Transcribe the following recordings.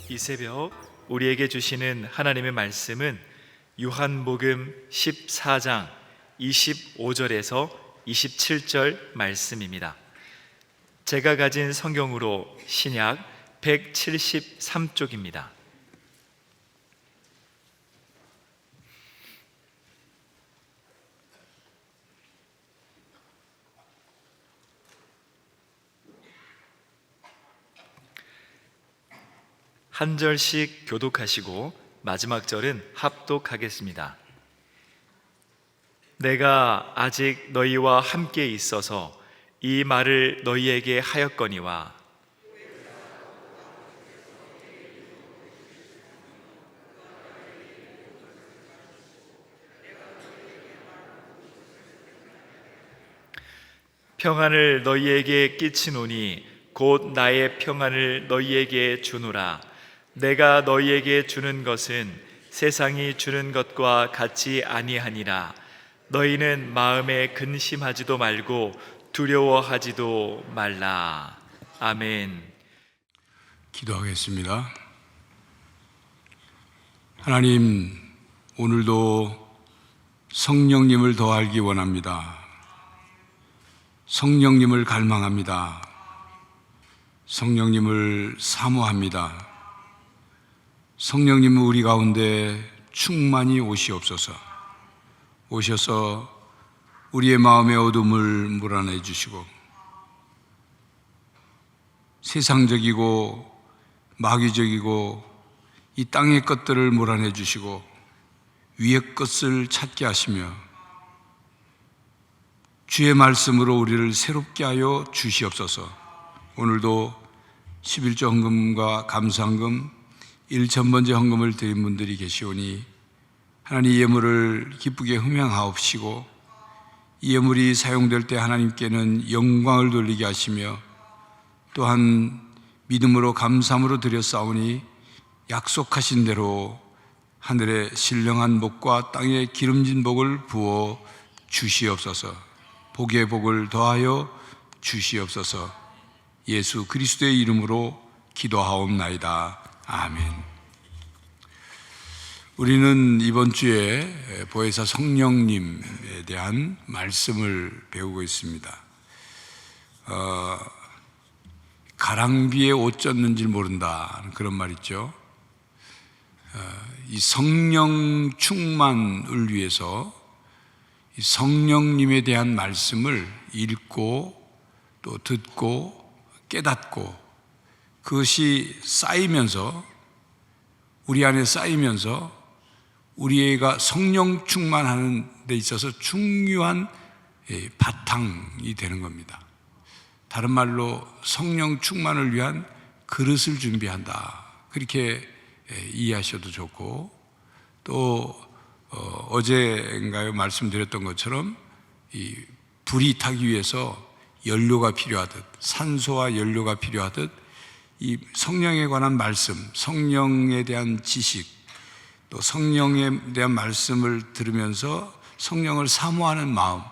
이 새벽 우리에게 주시는 하나님의 말씀은 요한복음 14장 25절에서 27절 말씀입니다. 제가 가진 성경으로 신약 173쪽입니다. 한 절씩 교독하시고 마지막 절은 합독하겠습니다. 내가 아직 너희와 함께 있어서 이 말을 너희에게 하였거니와 평안을 너희에게 끼치노니 곧 나의 평안을 너희에게 주노라. 내가 너희에게 주는 것은 세상이 주는 것과 같이 아니하니라. 너희는 마음에 근심하지도 말고 두려워하지도 말라. 아멘. 기도하겠습니다. 하나님, 오늘도 성령님을 더 알기 원합니다. 성령님을 갈망합니다. 성령님을 사모합니다. 성령님은 우리 가운데 충만히 오시옵소서. 오셔서 우리의 마음의 어둠을 몰아내 주시고 세상적이고 마귀적이고 이 땅의 것들을 몰아내 주시고 위의 것을 찾게 하시며 주의 말씀으로 우리를 새롭게 하여 주시옵소서. 오늘도 11조 헌금과 감사헌금 1,000번째 헌금을 드린 분들이 계시오니 하나님 이 예물을 기쁘게 흠양하옵시고 이 예물이 사용될 때 하나님께는 영광을 돌리게 하시며 또한 믿음으로 감사함으로 드렸사오니 약속하신 대로 하늘의 신령한 복과 땅의 기름진 복을 부어 주시옵소서. 복의 복을 더하여 주시옵소서. 예수 그리스도의 이름으로 기도하옵나이다. 아멘. 우리는 이번 주에 보혜사 성령님에 대한 말씀을 배우고 있습니다. 가랑비에 옷 젖는 줄 모른다 그런 말 있죠. 이 성령 충만을 위해서 이 성령님에 대한 말씀을 읽고 또 듣고 깨닫고 그것이 쌓이면서 우리 안에 쌓이면서 우리가 성령 충만하는 데 있어서 중요한 바탕이 되는 겁니다. 다른 말로 성령 충만을 위한 그릇을 준비한다 그렇게 이해하셔도 좋고 또 어제인가요 말씀드렸던 것처럼 이 불이 타기 위해서 연료가 필요하듯 산소와 연료가 필요하듯 이 성령에 관한 말씀, 성령에 대한 지식, 또 성령에 대한 말씀을 들으면서 성령을 사모하는 마음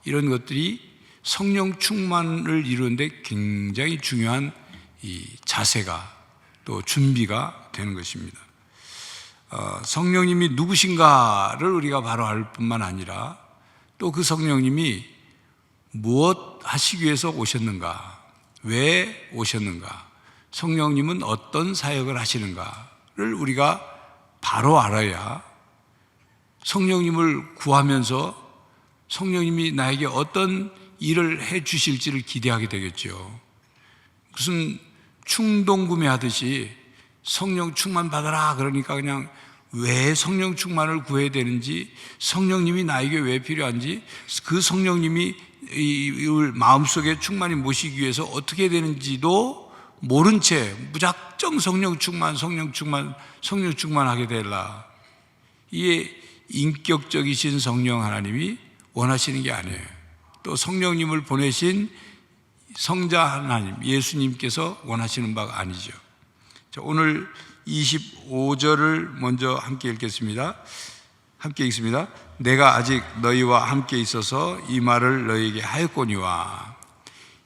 이런 것들이 성령 충만을 이루는데 굉장히 중요한 이 자세가 또 준비가 되는 것입니다. 성령님이 누구신가를 우리가 바로 알 뿐만 아니라 또 그 성령님이 무엇 하시기 위해서 오셨는가, 왜 오셨는가, 성령님은 어떤 사역을 하시는가를 우리가 바로 알아야 성령님을 구하면서 성령님이 나에게 어떤 일을 해 주실지를 기대하게 되겠죠. 무슨 충동 구매하듯이 성령 충만 받아라 그러니까 그냥 왜 성령 충만을 구해야 되는지, 성령님이 나에게 왜 필요한지, 그 성령님이 이 마음속에 충만히 모시기 위해서 어떻게 해야 되는지도 모른 채 무작정 성령 충만하게 되라. 이게 인격적이신 성령 하나님이 원하시는 게 아니에요. 또 성령님을 보내신 성자 하나님 예수님께서 원하시는 바가 아니죠. 자, 오늘 25절을 먼저 함께 읽겠습니다. 함께 읽습니다. 내가 아직 너희와 함께 있어서 이 말을 너희에게 하였거니와.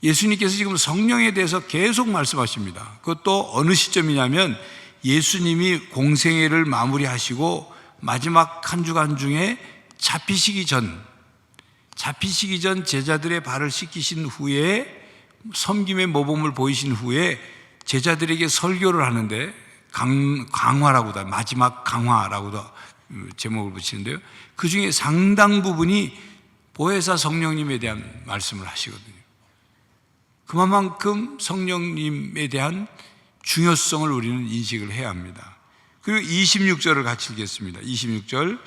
예수님께서 지금 성령에 대해서 계속 말씀하십니다. 그것도 어느 시점이냐면 예수님이 공생애를 마무리하시고 마지막 한 주간 중에 잡히시기 전 제자들의 발을 씻기신 후에 섬김의 모범을 보이신 후에 제자들에게 설교를 하는데 강화라고도, 마지막 강화라고도 제목을 붙이는데요, 그 중에 상당 부분이 보혜사 성령님에 대한 말씀을 하시거든요. 그만큼 성령님에 대한 중요성을 우리는 인식을 해야 합니다. 그리고 26절을 같이 읽겠습니다. 26절,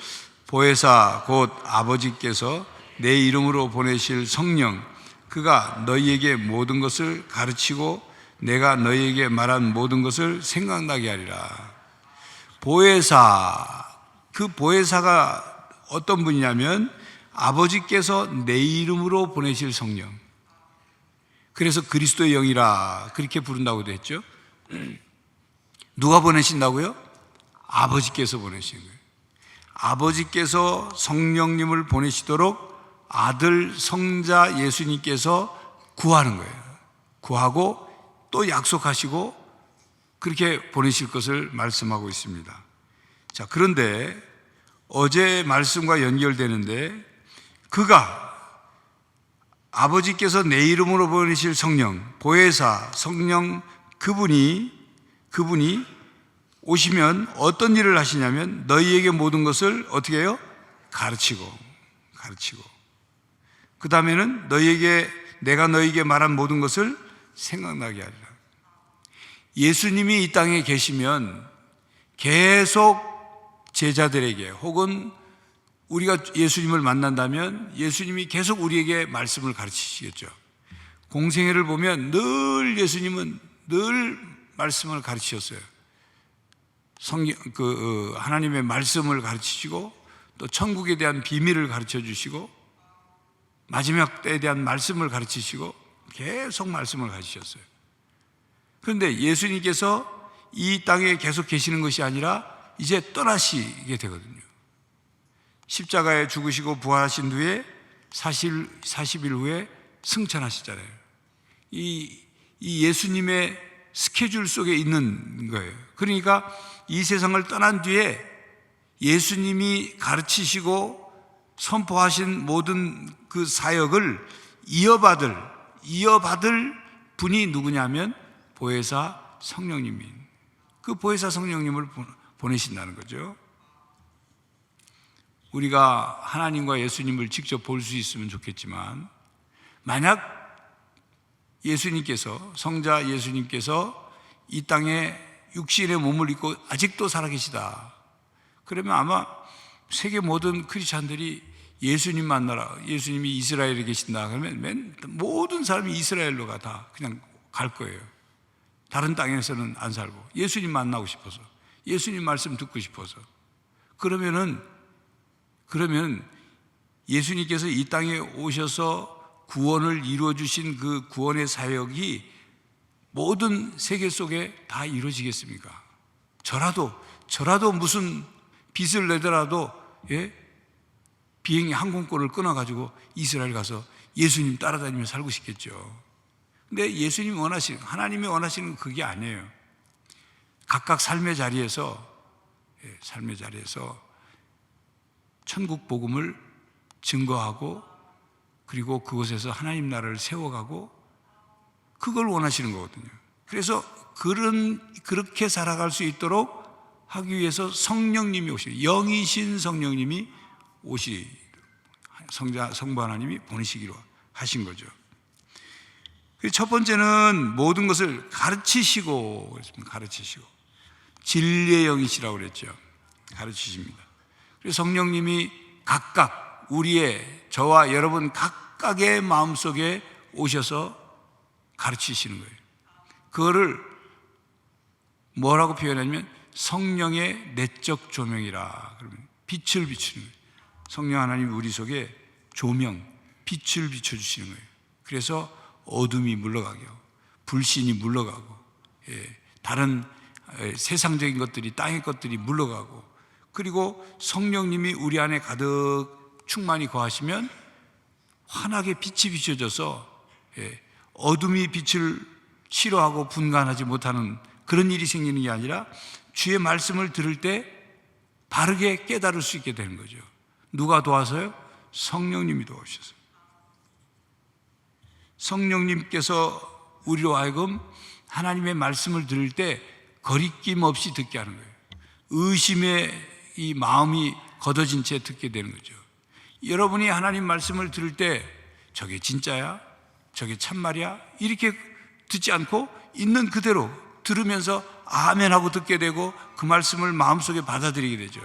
보혜사 곧 아버지께서 내 이름으로 보내실 성령, 그가 너희에게 모든 것을 가르치고 내가 너희에게 말한 모든 것을 생각나게 하리라. 보혜사, 그 보혜사가 어떤 분이냐면 아버지께서 내 이름으로 보내실 성령, 그래서 그리스도의 영이라 그렇게 부른다고도 했죠. 누가 보내신다고요? 아버지께서 보내신 거예요. 아버지께서 성령님을 보내시도록 아들 성자 예수님께서 구하는 거예요. 구하고 또 약속하시고 그렇게 보내실 것을 말씀하고 있습니다. 자, 그런데 어제 말씀과 연결되는데, 그가 아버지께서 내 이름으로 보내실 성령, 보혜사 성령, 그분이 오시면 어떤 일을 하시냐면 너희에게 모든 것을 어떻게 해요? 가르치고 그 다음에는 내가 너희에게 말한 모든 것을 생각나게 하리라. 예수님이 이 땅에 계시면 계속 제자들에게, 혹은 우리가 예수님을 만난다면 예수님이 계속 우리에게 말씀을 가르치시겠죠. 공생애를 보면 늘 예수님은 늘 말씀을 가르치셨어요. 하나님의 말씀을 가르치시고 또 천국에 대한 비밀을 가르쳐 주시고 마지막 때에 대한 말씀을 가르치시고 계속 말씀을 가르치셨어요. 그런데 예수님께서 이 땅에 계속 계시는 것이 아니라 이제 떠나시게 되거든요. 십자가에 죽으시고 부활하신 후에 40일 후에 승천하시잖아요. 이 예수님의 스케줄 속에 있는 거예요. 그러니까 이 세상을 떠난 뒤에 예수님이 가르치시고 선포하신 모든 그 사역을 이어받을 분이 누구냐면 보혜사 성령님이, 그 보혜사 성령님을 보내신다는 거죠. 우리가 하나님과 예수님을 직접 볼 수 있으면 좋겠지만, 만약 예수님께서, 성자 예수님께서 이 땅에 육신의 몸을 입고 아직도 살아계시다, 그러면 아마 세계 모든 크리스찬들이 예수님 만나라, 예수님이 이스라엘에 계신다 그러면 모든 사람이 이스라엘로 다 그냥 갈 거예요. 다른 땅에서는 안 살고 예수님 만나고 싶어서, 예수님 말씀 듣고 싶어서. 그러면 예수님께서 이 땅에 오셔서 구원을 이루어 주신 그 구원의 사역이 모든 세계 속에 다 이루어지겠습니까? 저라도 무슨 빚을 내더라도, 비행기 항공권을 끊어가지고 이스라엘 가서 예수님 따라다니며 살고 싶겠죠. 근데 하나님이 원하시는 건 그게 아니에요. 각각 삶의 자리에서 천국 복음을 증거하고, 그리고 그곳에서 하나님 나라를 세워가고, 그걸 원하시는 거거든요. 그래서 그렇게 살아갈 수 있도록 하기 위해서 성령님이 영이신 성령님이 성부 하나님이 보내시기로 하신 거죠. 첫 번째는 모든 것을 가르치시고 진리의 영이시라고 그랬죠. 가르치십니다. 그래서 성령님이 각각 저와 여러분 각각의 마음속에 오셔서 가르치시는 거예요. 그거를 뭐라고 표현하냐면 성령의 내적 조명이라, 그러면 빛을 비추는 거예요. 성령 하나님이 우리 속에 빛을 비춰주시는 거예요. 그래서 어둠이 물러가고 불신이 물러가고, 다른 세상적인 것들이, 땅의 것들이 물러가고, 그리고 성령님이 우리 안에 가득 충만히 거하시면 환하게 빛이 비춰져서 어둠이 빛을 싫어하고 분간하지 못하는 그런 일이 생기는 게 아니라 주의 말씀을 들을 때 바르게 깨달을 수 있게 되는 거죠. 누가 도와서요? 성령님이 도와주셔서. 성령님께서 우리로 하여금 하나님의 말씀을 들을 때 거리낌 없이 듣게 하는 거예요. 의심의 이 마음이 걷어진 채 듣게 되는 거죠. 여러분이 하나님 말씀을 들을 때 저게 진짜야? 저게 참말이야? 이렇게 듣지 않고 있는 그대로 들으면서 아멘 하고 듣게 되고 그 말씀을 마음속에 받아들이게 되죠.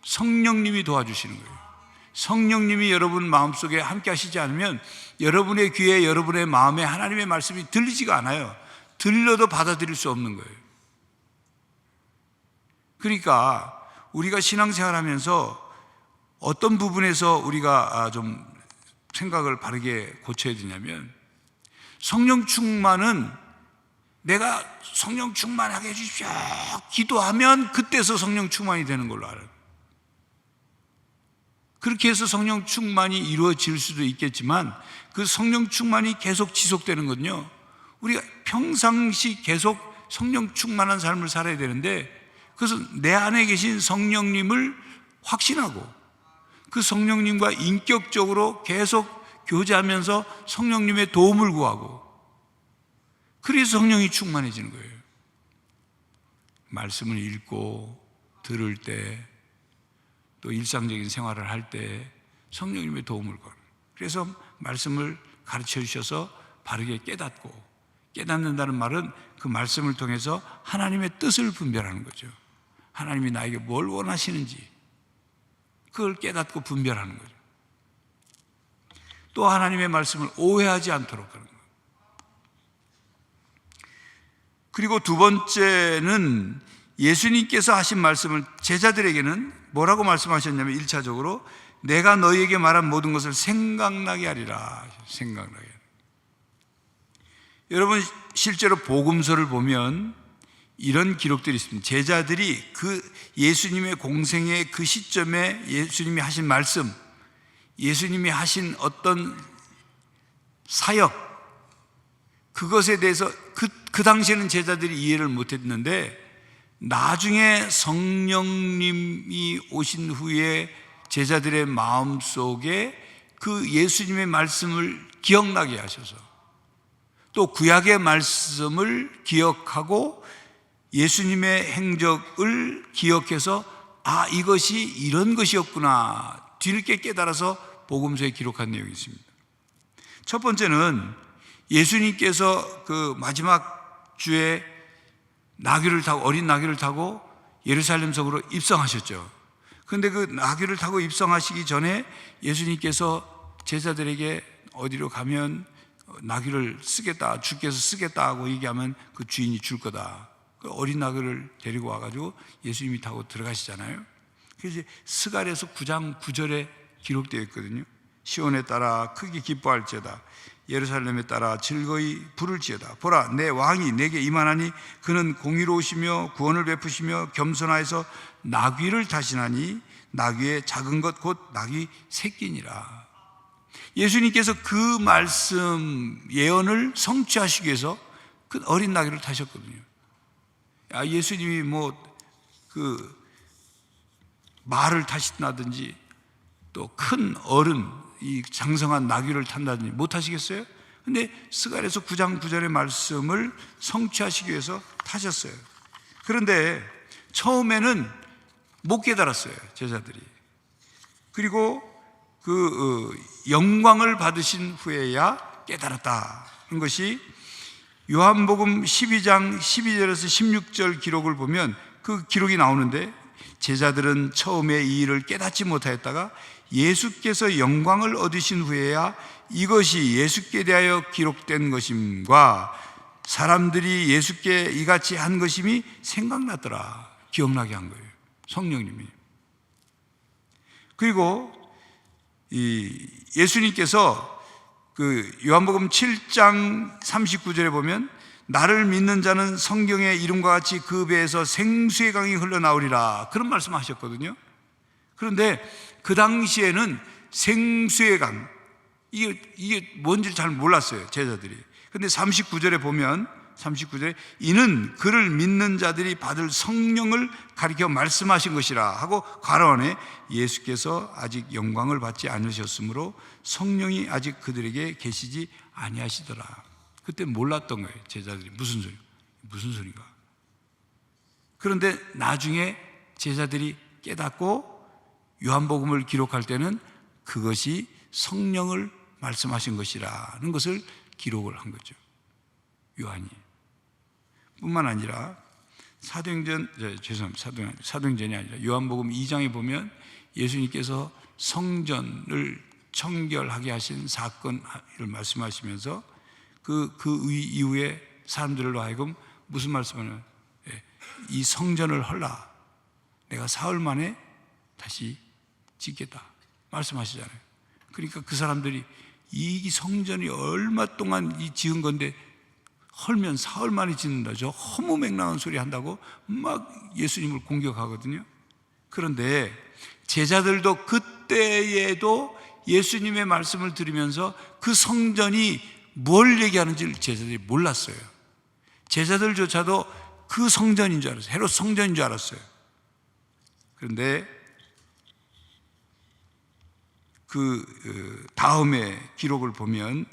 성령님이 도와주시는 거예요. 성령님이 여러분 마음속에 함께 하시지 않으면 여러분의 귀에, 여러분의 마음에 하나님의 말씀이 들리지가 않아요. 들려도 받아들일 수 없는 거예요. 그러니까 우리가 신앙생활하면서 어떤 부분에서 우리가 좀 생각을 바르게 고쳐야 되냐면, 성령 충만은 내가 성령 충만하게 해주십시오 기도하면 그때서 성령 충만이 되는 걸로 알아요. 그렇게 해서 성령 충만이 이루어질 수도 있겠지만 그 성령 충만이 계속 지속되는 건요, 우리가 평상시 계속 성령 충만한 삶을 살아야 되는데, 그래서 내 안에 계신 성령님을 확신하고 그 성령님과 인격적으로 계속 교제하면서 성령님의 도움을 구하고, 그래서 성령이 충만해지는 거예요. 말씀을 읽고 들을 때, 또 일상적인 생활을 할 때 성령님의 도움을 구하는. 그래서 말씀을 가르쳐 주셔서 바르게 깨닫고, 깨닫는다는 말은 그 말씀을 통해서 하나님의 뜻을 분별하는 거죠. 하나님이 나에게 뭘 원하시는지 그걸 깨닫고 분별하는 거죠. 또 하나님의 말씀을 오해하지 않도록 하는 거예요. 그리고 두 번째는 예수님께서 하신 말씀을 제자들에게는 뭐라고 말씀하셨냐면, 1차적으로 내가 너희에게 말한 모든 것을 생각나게 하리라. 생각나게 하리라. 여러분, 실제로 복음서를 보면 이런 기록들이 있습니다. 제자들이 그 예수님의 공생의 그 시점에 예수님이 하신 말씀, 예수님이 하신 어떤 사역, 그것에 대해서 그 당시에는 제자들이 이해를 못했는데, 나중에 성령님이 오신 후에 제자들의 마음속에 그 예수님의 말씀을 기억나게 하셔서, 또 구약의 말씀을 기억하고 예수님의 행적을 기억해서 아, 이것이 이런 것이었구나 뒤늦게 깨달아서 복음서에 기록한 내용이 있습니다. 첫 번째는 예수님께서 그 마지막 주에 나귀를 타고, 어린 나귀를 타고 예루살렘 성으로 입성하셨죠. 그런데 그 나귀를 타고 입성하시기 전에 예수님께서 제자들에게 어디로 가면 나귀를 쓰겠다, 주께서 쓰겠다 하고 얘기하면 그 주인이 줄 거다. 그 어린 나귀를 데리고 와가지고 예수님이 타고 들어가시잖아요. 그래서 스가랴서 9장 9절에 기록되어 있거든요. 시온에 따라 크게 기뻐할지어다, 예루살렘에 따라 즐거이 부를지어다. 보라, 내 왕이 내게 임하나니 그는 공의로우시며 구원을 베푸시며 겸손하여서 나귀를 타시나니 나귀의 작은 것 곧 나귀 새끼니라. 예수님께서 그 말씀 예언을 성취하시기 위해서 그 어린 나귀를 타셨거든요. 예수님이 그 말을 타신다든지 또 큰 어른, 이 장성한 나귀를 탄다든지 못 하시겠어요? 근데 스가랴서 9장 9절의 말씀을 성취하시기 위해서 타셨어요. 그런데 처음에는 못 깨달았어요, 제자들이. 그리고 그 영광을 받으신 후에야 깨달았다는 것이 요한복음 12장 12절에서 16절 기록을 보면 그 기록이 나오는데, 제자들은 처음에 이 일을 깨닫지 못하였다가 예수께서 영광을 얻으신 후에야 이것이 예수께 대하여 기록된 것임과 사람들이 예수께 이같이 한 것임이 생각났더라. 기억나게 한 거예요, 성령님이. 그리고 이 예수님께서 그 요한복음 7장 39절에 보면 나를 믿는 자는 성경의 이름과 같이 그 배에서 생수의 강이 흘러나오리라, 그런 말씀하셨거든요. 그런데 그 당시에는 생수의 강, 이게 뭔지 잘 몰랐어요, 제자들이. 근데 39절에 보면 39절에 이는 그를 믿는 자들이 받을 성령을 가리켜 말씀하신 것이라 하고 괄호 안에 예수께서 아직 영광을 받지 않으셨으므로 성령이 아직 그들에게 계시지 아니하시더라. 그때 몰랐던 거예요. 제자들이 무슨 소리가. 그런데 나중에 제자들이 깨닫고 요한복음을 기록할 때는 그것이 성령을 말씀하신 것이라는 것을 기록을 한 거죠. 요한이. 뿐만 아니라 사도행전이 아니라 요한복음 2장에 보면 예수님께서 성전을 청결하게 하신 사건을 말씀하시면서 그 이후에 사람들로 하여금 무슨 말씀을 이 성전을 헐라 내가 사흘 만에 다시 짓겠다 말씀하시잖아요. 그러니까 그 사람들이 이 성전이 얼마 동안 지은 건데 헐면 사흘 만에 짓는다, 저 허무맹랑한 소리 한다고 막 예수님을 공격하거든요. 그런데 제자들도 그때에도 예수님의 말씀을 들으면서 그 성전이 뭘 얘기하는지를 제자들이 몰랐어요. 제자들조차도 그 성전인 줄 알았어요. 헤롯 성전인 줄 알았어요. 그런데 그 다음에 기록을 보면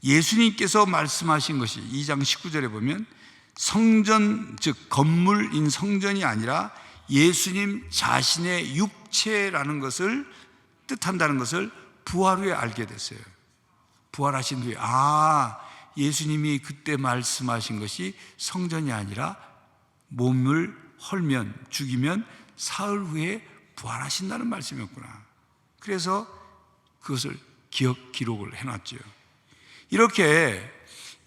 예수님께서 말씀하신 것이 2장 19절에 보면 성전, 즉 건물인 성전이 아니라 예수님 자신의 육체라는 것을 뜻한다는 것을 부활 후에 알게 됐어요. 부활하신 후에 예수님이 그때 말씀하신 것이 성전이 아니라 몸을 헐면 죽이면 사흘 후에 부활하신다는 말씀이었구나. 그래서 그것을 기록을 해놨죠. 이렇게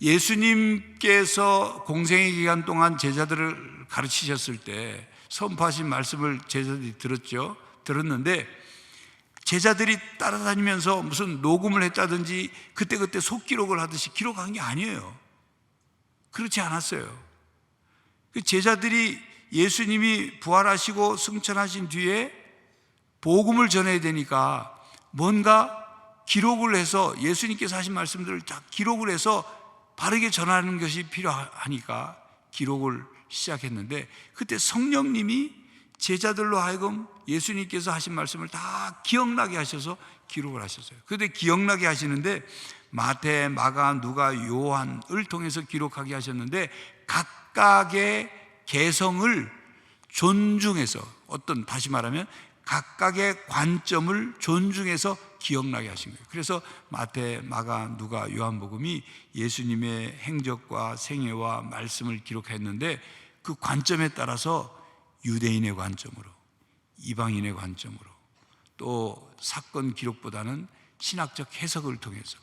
예수님께서 공생의 기간 동안 제자들을 가르치셨을 때 선포하신 말씀을 제자들이 들었는데 제자들이 따라다니면서 무슨 녹음을 했다든지 그때그때 속기록을 하듯이 기록한 게 아니에요. 그렇지 않았어요. 그 제자들이 예수님이 부활하시고 승천하신 뒤에 복음을 전해야 되니까 뭔가 기록을 해서 예수님께서 하신 말씀들을 다 기록을 해서 바르게 전하는 것이 필요하니까 기록을 시작했는데 그때 성령님이 제자들로 하여금 예수님께서 하신 말씀을 다 기억나게 하셔서 기록을 하셨어요. 그런데 기억나게 하시는데 마태, 마가, 누가, 요한을 통해서 기록하게 하셨는데 각각의 개성을 존중해서 다시 말하면 각각의 관점을 존중해서 기억나게 하신 거예요. 그래서 마태, 마가, 누가, 요한복음이 예수님의 행적과 생애와 말씀을 기록했는데 그 관점에 따라서 유대인의 관점으로, 이방인의 관점으로, 또 사건 기록보다는 신학적 해석을 통해서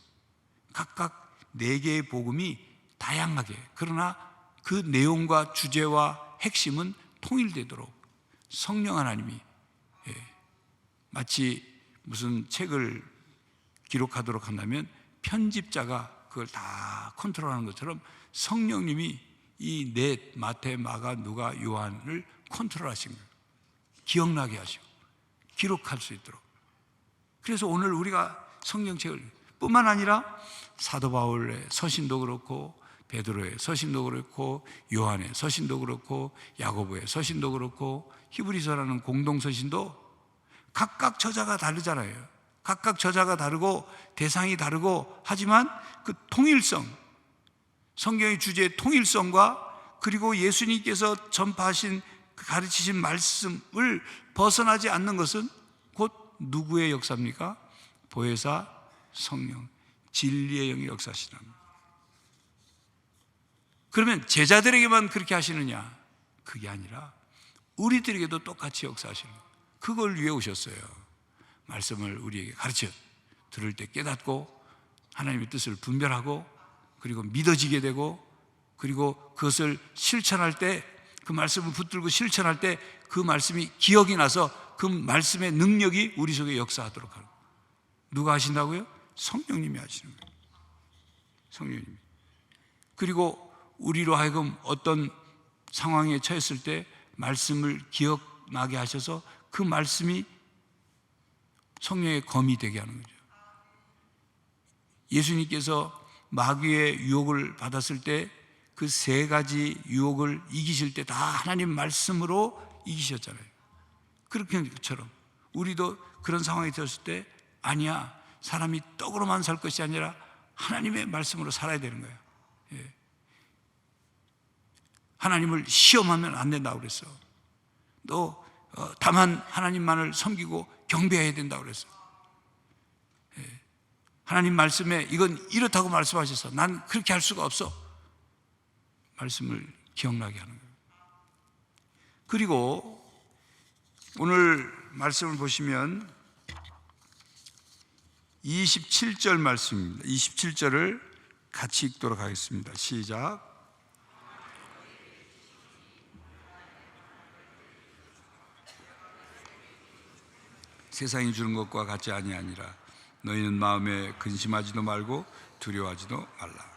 각각 4개의 복음이 다양하게, 그러나 그 내용과 주제와 핵심은 통일되도록 성령 하나님이 마치 무슨 책을 기록하도록 한다면 편집자가 그걸 다 컨트롤하는 것처럼 성령님이 이 마태, 마가, 누가, 요한을 컨트롤하신 거예요. 기억나게 하시고 기록할 수 있도록. 그래서 오늘 우리가 성경책을 뿐만 아니라 사도 바울의 서신도 그렇고 베드로의 서신도 그렇고 요한의 서신도 그렇고 야고보의 서신도 그렇고 히브리서라는 공동 서신도 각각 저자가 다르잖아요. 각각 저자가 다르고 대상이 다르고 하지만 그 통일성, 성경의 주제의 통일성과 그리고 예수님께서 전파하신 가르치신 말씀을 벗어나지 않는 것은 곧 누구의 역사입니까? 보혜사 성령, 진리의 영의 역사시랍니다. 그러면 제자들에게만 그렇게 하시느냐? 그게 아니라 우리들에게도 똑같이 역사하시는 거예요. 그걸 위해 오셨어요. 말씀을 우리에게 가르쳐 들을 때 깨닫고 하나님의 뜻을 분별하고 그리고 믿어지게 되고 그리고 그것을 실천할 때 그 말씀을 붙들고 실천할 때 그 말씀이 기억이 나서 그 말씀의 능력이 우리 속에 역사하도록 하는 거예요. 누가 하신다고요? 성령님이 하시는 거예요. 성령님이. 그리고 우리로 하여금 어떤 상황에 처했을 때 말씀을 기억나게 하셔서 그 말씀이 성령의 검이 되게 하는 거죠. 예수님께서 마귀의 유혹을 받았을 때 그 세 가지 유혹을 이기실 때 다 하나님 말씀으로 이기셨잖아요. 그렇게처럼 우리도 그런 상황이 되었을 때 아니야, 사람이 떡으로만 살 것이 아니라 하나님의 말씀으로 살아야 되는 거야. 예. 하나님을 시험하면 안 된다고 그랬어. 너 다만 하나님만을 섬기고 경배해야 된다고 그랬어. 예. 하나님 말씀에 이건 이렇다고 말씀하셔서 난 그렇게 할 수가 없어. 말씀을 기억나게 하는 거예요. 그리고 오늘 말씀을 보시면 27절 말씀입니다. 27절을 같이 읽도록 하겠습니다. 시작. 세상이 주는 것과 같지 아니하니라. 너희는 마음에 근심하지도 말고 두려워하지도 말라.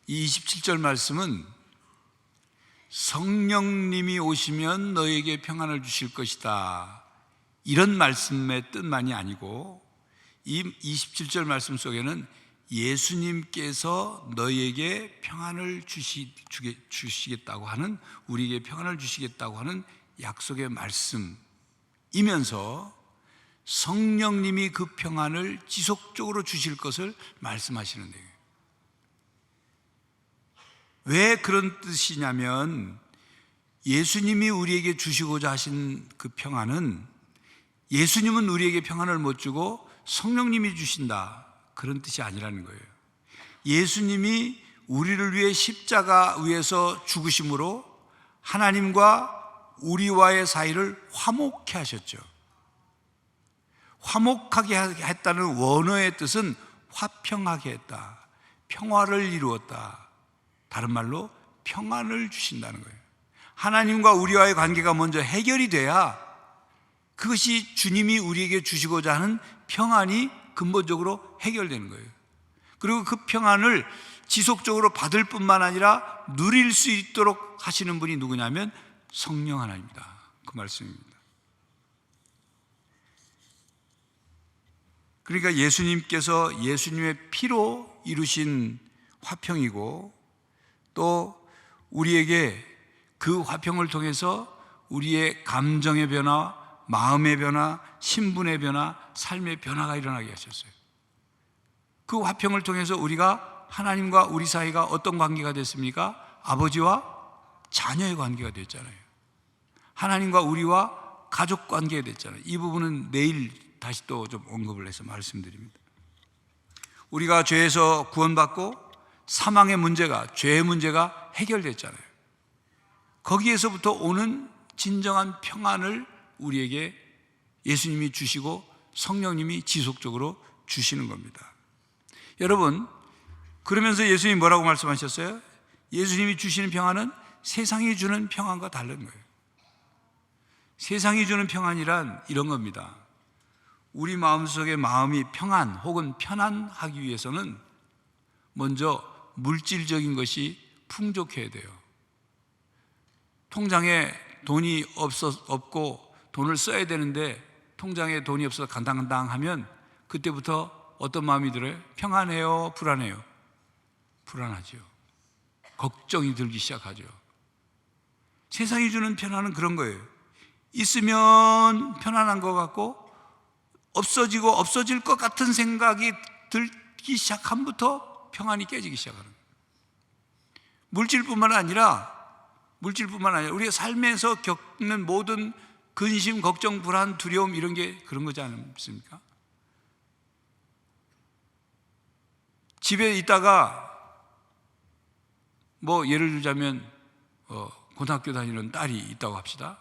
이 27절 말씀은 성령님이 오시면 너에게 평안을 주실 것이다, 이런 말씀의 뜻만이 아니고, 이 27절 말씀 속에는 예수님께서 너희에게 평안을 주시겠다고 하는, 우리에게 평안을 주시겠다고 하는 약속의 말씀이면서 성령님이 그 평안을 지속적으로 주실 것을 말씀하시는 거예요. 왜 그런 뜻이냐면, 예수님이 우리에게 주시고자 하신 그 평안은, 예수님은 우리에게 평안을 못 주고 성령님이 주신다, 그런 뜻이 아니라는 거예요. 예수님이 우리를 위해 십자가 위에서 죽으심으로 하나님과 우리와의 사이를 화목케 하셨죠. 화목하게 했다는 원어의 뜻은 화평하게 했다, 평화를 이루었다, 다른 말로 평안을 주신다는 거예요. 하나님과 우리와의 관계가 먼저 해결이 돼야 그것이 주님이 우리에게 주시고자 하는 평안이 근본적으로 해결되는 거예요. 그리고 그 평안을 지속적으로 받을 뿐만 아니라 누릴 수 있도록 하시는 분이 누구냐면 성령 하나님이다, 그 말씀입니다. 그러니까 예수님께서 예수님의 피로 이루신 화평이고, 또 우리에게 그 화평을 통해서 우리의 감정의 변화, 마음의 변화, 신분의 변화, 삶의 변화가 일어나게 하셨어요. 그 화평을 통해서 우리가 하나님과 우리 사이가 어떤 관계가 됐습니까? 아버지와 자녀의 관계가 됐잖아요. 하나님과 우리와 가족 관계가 됐잖아요. 이 부분은 내일 다시 또 좀 언급을 해서 말씀드립니다. 우리가 죄에서 구원받고 사망의 문제가, 죄의 문제가 해결됐잖아요. 거기에서부터 오는 진정한 평안을 우리에게 예수님이 주시고 성령님이 지속적으로 주시는 겁니다. 여러분, 그러면서 예수님이 뭐라고 말씀하셨어요? 예수님이 주시는 평안은 세상이 주는 평안과 다른 거예요. 세상이 주는 평안이란 이런 겁니다. 우리 마음속의 마음이 평안 혹은 편안하기 위해서는 먼저 물질적인 것이 풍족해야 돼요. 통장에 돈이 없고 돈을 써야 되는데 통장에 돈이 없어서 간당간당하면 그때부터 어떤 마음이 들어요? 평안해요? 불안해요? 불안하죠. 걱정이 들기 시작하죠. 세상이 주는 편안은 그런 거예요. 있으면 편안한 것 같고 없어지고 없어질 것 같은 생각이 들기 시작함부터 평안이 깨지기 시작하는 거예요. 물질뿐만 아니라 우리가 삶에서 겪는 모든 근심, 걱정, 불안, 두려움, 이런 게 그런 거지 않습니까? 집에 있다가 뭐 예를 들자면 고등학교 다니는 딸이 있다고 합시다.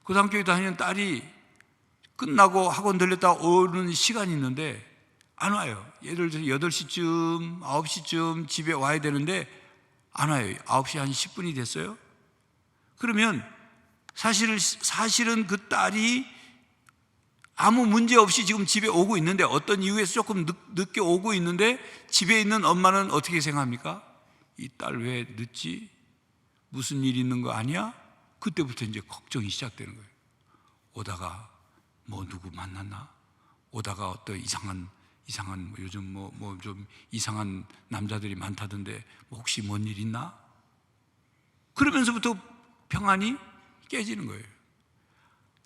고등학교 다니는 딸이 끝나고 학원 들렸다 오는 시간이 있는데 안 와요. 예를 들어서 8시쯤, 9시쯤 집에 와야 되는데 안 와요. 9시 한 10분이 됐어요. 그러면 사실은 그 딸이 아무 문제 없이 지금 집에 오고 있는데, 어떤 이유에서 조금 늦게 오고 있는데 집에 있는 엄마는 어떻게 생각합니까? 이 딸 왜 늦지? 무슨 일 있는 거 아니야? 그때부터 이제 걱정이 시작되는 거예요. 오다가 뭐 누구 만났나? 오다가 어떤 이상한 이상한 요즘 좀 이상한 남자들이 많다던데 혹시 뭔 일 있나? 그러면서부터 평안이 깨지는 거예요.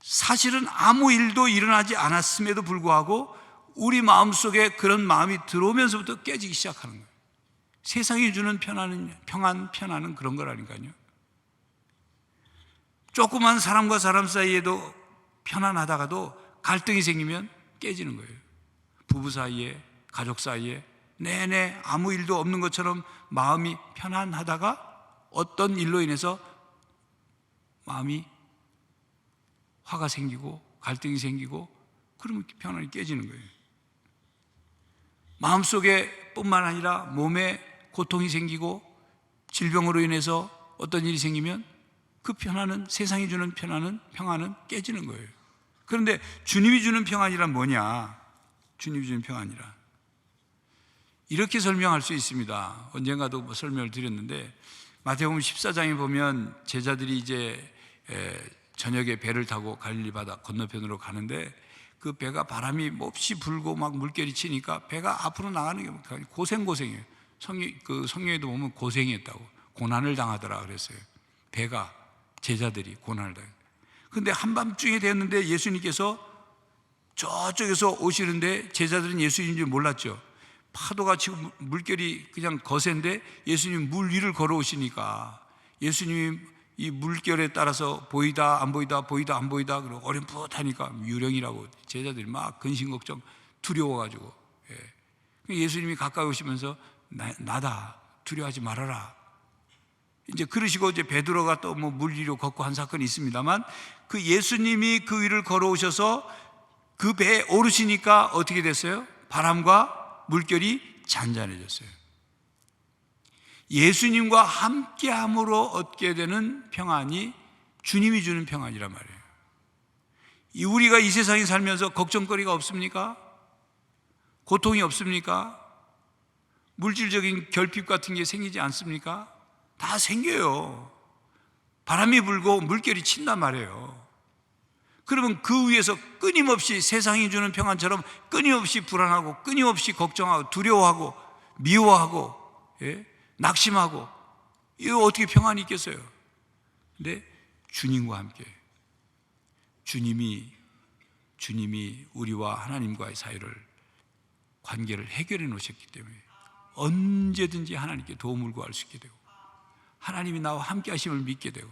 사실은 아무 일도 일어나지 않았음에도 불구하고 우리 마음속에 그런 마음이 들어오면서부터 깨지기 시작하는 거예요. 세상이 주는 평안은 그런 거라니까요. 조그만 사람과 사람 사이에도 편안하다가도 갈등이 생기면 깨지는 거예요. 부부 사이에, 가족 사이에 내내 아무 일도 없는 것처럼 마음이 편안하다가 어떤 일로 인해서 마음이 화가 생기고 갈등이 생기고 그러면 평안이 깨지는 거예요. 마음속에 뿐만 아니라 몸에 고통이 생기고 질병으로 인해서 어떤 일이 생기면 그 평안은, 세상이 주는 평안은 깨지는 거예요. 그런데 주님이 주는 평안이란 뭐냐? 주님이 주는 평안이란 이렇게 설명할 수 있습니다. 언젠가도 설명을 드렸는데 마태복음 14장에 보면 제자들이 이제 저녁에 배를 타고 갈릴리 바다 건너편으로 가는데 그 배가 바람이 몹시 불고 막 물결이 치니까 배가 앞으로 나가는 게 고생이에요. 성경에도 보면 고생했다고, 고난을 당하더라 그랬어요. 배가, 제자들이 고난을 당해요. 근데 한밤중에 됐는데 예수님께서 저쪽에서 오시는데 제자들은 예수님인 줄 몰랐죠. 파도가 치고 물결이 그냥 거센데 예수님 물 위를 걸어오시니까 예수님이 이 물결에 따라서 보이다 안 보이다 보이다 안 보이다 그러고 어렴풋하니까 유령이라고 제자들이 막 근심걱정 두려워가지고 예수님이 가까이 오시면서 나다 두려워하지 말아라 이제 그러시고 이제 베드로가 또 뭐 물 위로 걷고 한 사건이 있습니다만 그 예수님이 그 위를 걸어오셔서 그 배에 오르시니까 어떻게 됐어요? 바람과 물결이 잔잔해졌어요. 예수님과 함께함으로 얻게 되는 평안이 주님이 주는 평안이란 말이에요. 우리가 이 세상에 살면서 걱정거리가 없습니까? 고통이 없습니까? 물질적인 결핍 같은 게 생기지 않습니까? 다 생겨요. 바람이 불고 물결이 친단 말이에요. 그러면 그 위에서 끊임없이 세상이 주는 평안처럼 끊임없이 불안하고 끊임없이 걱정하고 두려워하고 미워하고 낙심하고 이거 어떻게 평안이 있겠어요? 근데 주님과 함께 주님이 우리와 하나님과의 사이를 관계를 해결해 놓으셨기 때문에 언제든지 하나님께 도움을 구할 수 있게 되고 하나님이 나와 함께 하심을 믿게 되고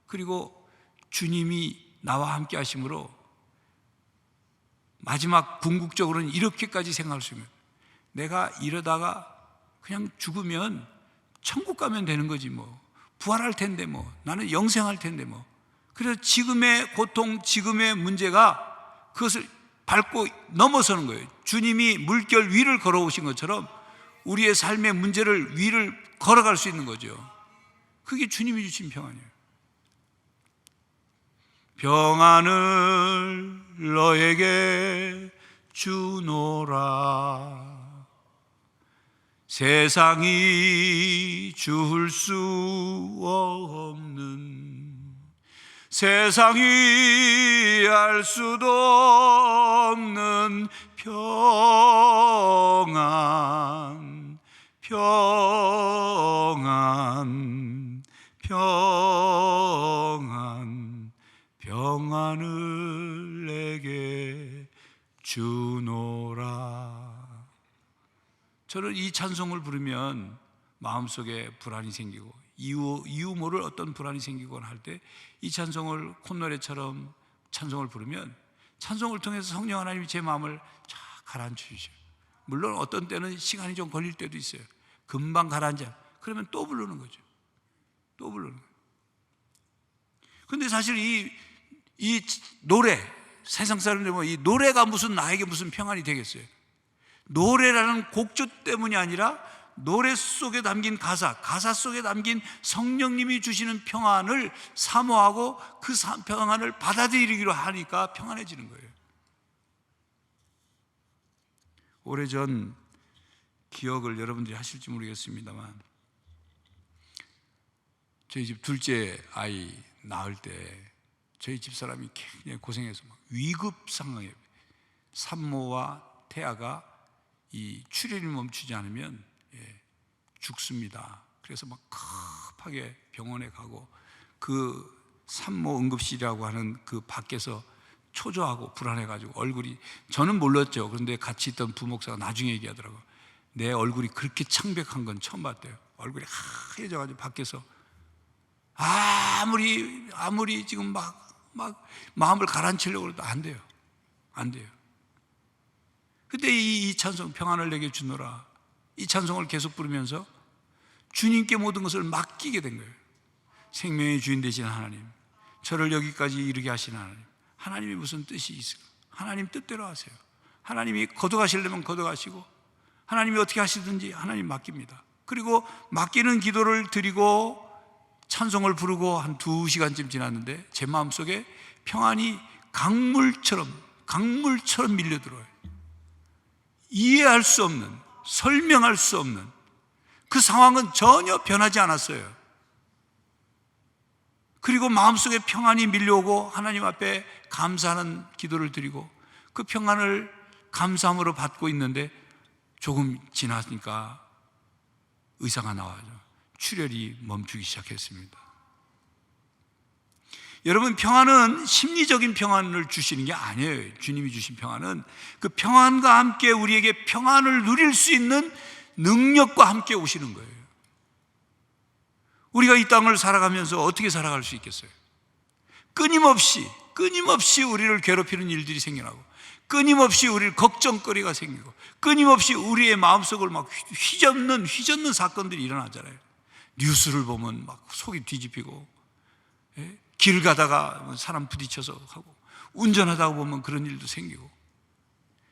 그리고 주님이 나와 함께 하심으로 마지막 궁극적으로는 이렇게까지 생각할 수 있는 내가 이러다가 그냥 죽으면 천국 가면 되는 거지 뭐 부활할 텐데 뭐 나는 영생할 텐데 뭐 그래서 지금의 고통 지금의 문제가 그것을 밟고 넘어서는 거예요. 주님이 물결 위를 걸어오신 것처럼 우리의 삶의 문제를 위를 걸어갈 수 있는 거죠. 그게 주님이 주신 평안이에요. 평안을 너에게 주노라 세상이 줄 수 없는 세상이 알 수도 없는 평안 평안을 내게 주노라. 저는 이 찬송을 부르면 마음속에 불안이 생기고 이유 모를 어떤 불안이 생기거나 할 때 이 찬송을 콧노래처럼 찬송을 부르면 찬송을 통해서 성령 하나님이 제 마음을 쫙 가라앉혀 주셔요. 물론 어떤 때는 시간이 좀 걸릴 때도 있어요. 금방 가라앉아. 그러면 또 부르는 거죠. 또 부르는 거예요. 근데 사실 이 노래, 세상 사람들 보면 이 노래가 무슨 나에게 무슨 평안이 되겠어요? 노래라는 곡조 때문이 아니라 노래 속에 담긴 가사 속에 담긴 성령님이 주시는 평안을 사모하고 그 평안을 받아들이기로 하니까 평안해지는 거예요. 오래전 기억을 여러분들이 하실지 모르겠습니다만 저희 집 둘째 아이 낳을 때 저희 집사람이 굉장히 고생해서 막 위급 상황에 산모와 태아가 이 출혈이 멈추지 않으면 죽습니다. 그래서 막 급하게 병원에 가고 그 산모 응급실이라고 하는 그 밖에서 초조하고 불안해가지고 얼굴이, 저는 몰랐죠. 그런데 같이 있던 부목사가 나중에 얘기하더라고요. 내 얼굴이 그렇게 창백한 건 처음 봤대요. 얼굴이 하얘져가지고 밖에서 아무리 지금 막 마음을 가라앉히려고 해도 안 돼요. 안 돼요. 그때 이 찬송, 평안을 내게 주노라, 이 찬송을 계속 부르면서 주님께 모든 것을 맡기게 된 거예요. 생명의 주인 되신 하나님, 저를 여기까지 이르게 하신 하나님, 하나님이 무슨 뜻이 있을까? 하나님 뜻대로 하세요. 하나님이 거둬가시려면 거둬가시고, 하나님이 어떻게 하시든지 하나님 맡깁니다. 그리고 맡기는 기도를 드리고 찬송을 부르고 한 2시간쯤 지났는데 제 마음속에 평안이 강물처럼 밀려들어요. 이해할 수 없는, 설명할 수 없는 그 상황은 전혀 변하지 않았어요. 그리고 마음속에 평안이 밀려오고 하나님 앞에 감사하는 기도를 드리고 그 평안을 감사함으로 받고 있는데 조금 지나니까 의사가 나와요. 출혈이 멈추기 시작했습니다. 여러분, 평안은 심리적인 평안을 주시는 게 아니에요. 주님이 주신 평안은 그 평안과 함께 우리에게 평안을 누릴 수 있는 능력과 함께 오시는 거예요. 우리가 이 땅을 살아가면서 어떻게 살아갈 수 있겠어요? 끊임없이 우리를 괴롭히는 일들이 생겨나고, 끊임없이 우리를 걱정거리가 생기고, 끊임없이 우리의 마음속을 막 휘젓는 사건들이 일어나잖아요. 뉴스를 보면 막 속이 뒤집히고, 길 가다가 사람 부딪혀서 하고, 운전하다가 보면 그런 일도 생기고,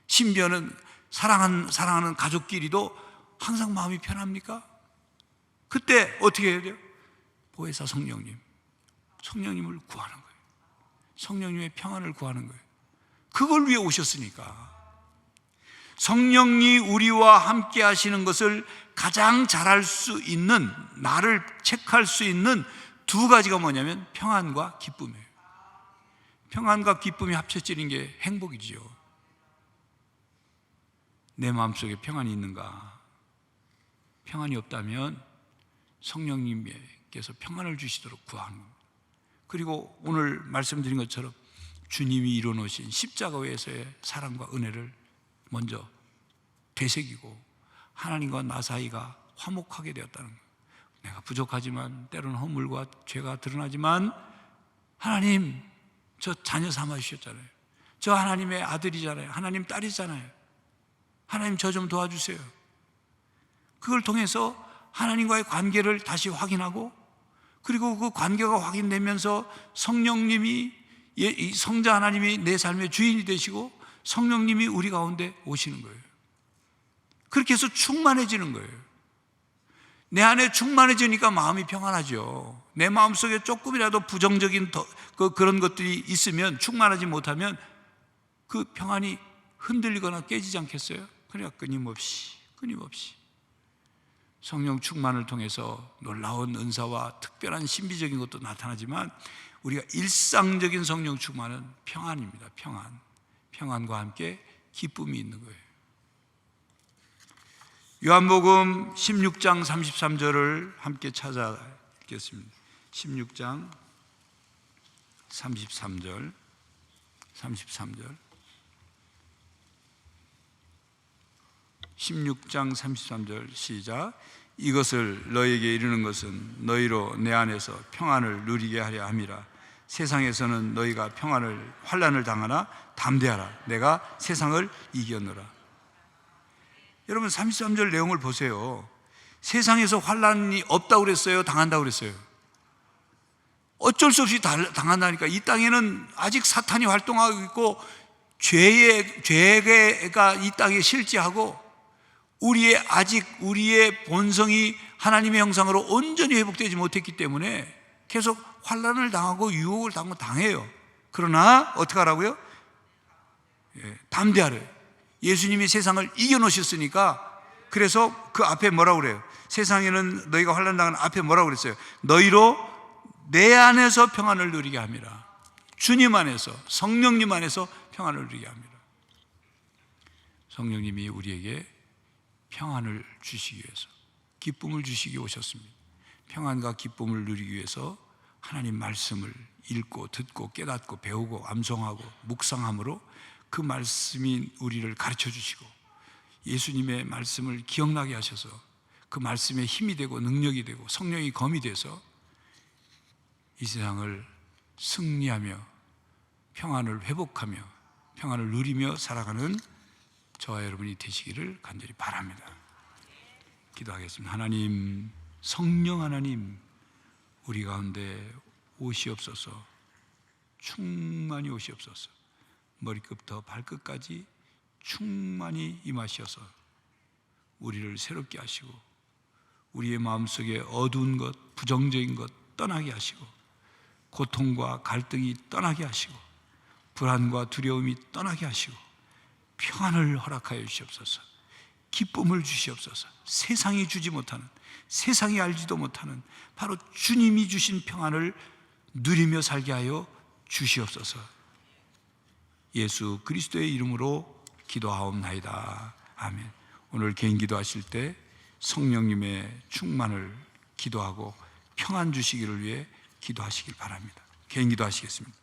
심지어는 사랑하는 가족끼리도 항상 마음이 편합니까? 그때 어떻게 해야 돼요? 보혜사 성령님을 구하는 거예요. 성령님의 평안을 구하는 거예요. 그걸 위해 오셨으니까. 성령이 우리와 함께 하시는 것을 가장 잘할 수 있는, 나를 체크할 수 있는 2가지가 뭐냐면 평안과 기쁨이에요. 평안과 기쁨이 합쳐지는 게 행복이지요. 내 마음속에 평안이 있는가? 평안이 없다면 성령님께서 평안을 주시도록 구하는 겁니다. 그리고 오늘 말씀드린 것처럼 주님이 이뤄놓으신 십자가에서의 사랑과 은혜를 먼저 되새기고 하나님과 나 사이가 화목하게 되었다는 거예요. 내가 부족하지만, 때로는 허물과 죄가 드러나지만, 하나님, 저 자녀 삼아 주셨잖아요. 저 하나님의 아들이잖아요. 하나님 딸이잖아요. 하나님, 저 좀 도와주세요. 그걸 통해서 하나님과의 관계를 다시 확인하고, 그리고 그 관계가 확인되면서 성령님이, 성자 하나님이 내 삶의 주인이 되시고 성령님이 우리 가운데 오시는 거예요. 그렇게 해서 충만해지는 거예요. 내 안에 충만해지니까 마음이 평안하죠. 내 마음속에 조금이라도 부정적인 그런 것들이 있으면, 충만하지 못하면 그 평안이 흔들리거나 깨지지 않겠어요? 그러니까 끊임없이 성령 충만을 통해서 놀라운 은사와 특별한 신비적인 것도 나타나지만, 우리가 일상적인 성령 충만은 평안입니다. 평안과 함께 기쁨이 있는 거예요. 요한복음 16장 33절을 함께 찾아 읽겠습니다. 16장 33절. 16장 33절 시작. 이것을 너희에게 이르는 것은 너희로 내 안에서 평안을 누리게 하려 함이라. 세상에서는 너희가 환난을 당하나 담대하라. 내가 세상을 이겼노라. 여러분, 33절 내용을 보세요. 세상에서 환난이 없다고 그랬어요? 당한다고 그랬어요? 어쩔 수 없이 당한다니까. 이 땅에는 아직 사탄이 활동하고 있고 죄가 이 땅에 실제하고, 우리의 본성이 하나님의 형상으로 온전히 회복되지 못했기 때문에 계속 환난을 당하고 유혹을 당해요. 그러나 어떻게 하라고요? 담대하래요. 예수님이 세상을 이겨놓으셨으니까. 그래서 그 앞에 뭐라고 그래요? 세상에는 너희가 환난 당하는 앞에 뭐라고 그랬어요? 너희로 내 안에서 평안을 누리게 함이라. 주님 안에서, 성령님 안에서 평안을 누리게 합니다. 성령님이 우리에게 평안을 주시기 위해서, 기쁨을 주시기 위해 오셨습니다. 평안과 기쁨을 누리기 위해서 하나님 말씀을 읽고 듣고 깨닫고 배우고 암송하고 묵상함으로 그 말씀이 우리를 가르쳐 주시고 예수님의 말씀을 기억나게 하셔서 그 말씀에 힘이 되고 능력이 되고 성령이 검이 돼서 이 세상을 승리하며 평안을 회복하며 평안을 누리며 살아가는 저와 여러분이 되시기를 간절히 바랍니다. 기도하겠습니다. 하나님, 성령 하나님, 우리 가운데 오시옵소서. 충만히 오시옵소서. 머리끝부터 발끝까지 충만히 임하셔서 우리를 새롭게 하시고 우리의 마음속에 어두운 것, 부정적인 것 떠나게 하시고 고통과 갈등이 떠나게 하시고 불안과 두려움이 떠나게 하시고 평안을 허락하여 주시옵소서. 기쁨을 주시옵소서. 세상이 주지 못하는, 세상이 알지도 못하는 바로 주님이 주신 평안을 누리며 살게 하여 주시옵소서. 예수 그리스도의 이름으로 기도하옵나이다. 아멘. 오늘 개인 기도하실 때 성령님의 충만을 기도하고 평안 주시기를 위해 기도하시길 바랍니다. 개인 기도하시겠습니다.